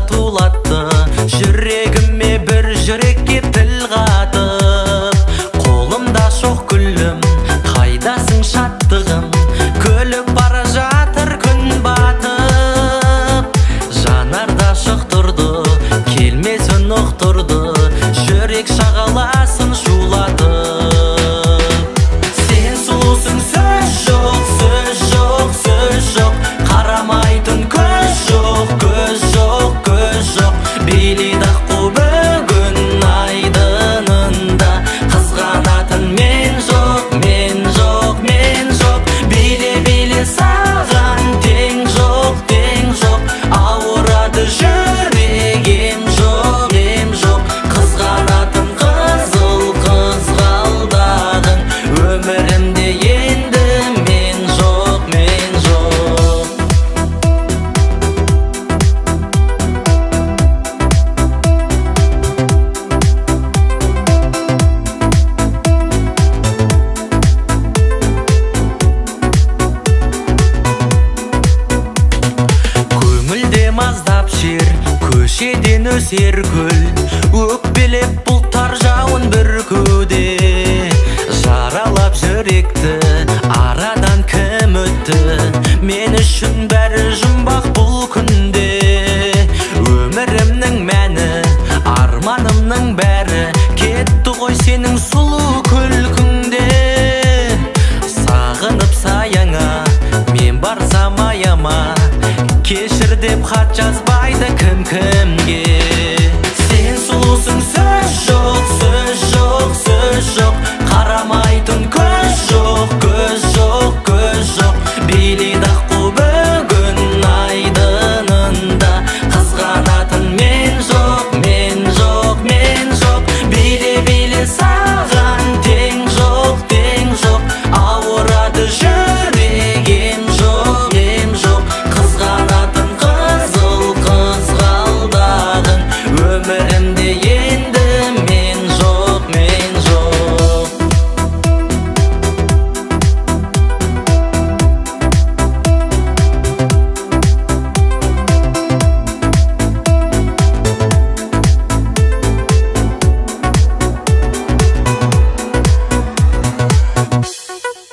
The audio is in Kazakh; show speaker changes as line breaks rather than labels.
тулатты. Жүрегіме бір жүрекке тіл қатып, қолымда шоқ гүлім, қайдасың шаттығым? Күліп бара жатыр күн батып, жанарда шық тұрды, келмесін ұқтырды, жүрек шағаласын шулатып. Сен сұлусың, сөз жоқ, сөз жоқ, сөз жоқ, қарамайтын көз жоқ, көз жоқ, көз жоқ. Билейді аққу бүгін айдынында, қызғанатын мен жоқ, мен жоқ, мен жоқ. Биле, биле, саған тең жоқ, тең жоқ, ауырады жүрегім жоқ, ем жоқ. Қызғанатын қызыл қызғалдағың, өмірімде енді мен жоқ, мен жоқ. Көңілде маздап жер, көшеден өсер гүл, өкпелеп бұлттар жауын бүркуде. Жаралап жүректі, арадан кім өтті? Мен үшін бәрі жұмбақ бұл күнде. Өмірімнің мәні, арманымның бәрі кетті ғой сенің сұлу күлкіңде. Сағынып саяңа, мен барсам аяма, кешір деп хат жазбайды кім кімге. Сен сұлусың, сөз жоқ, сөз жоқ, сөз жоқ,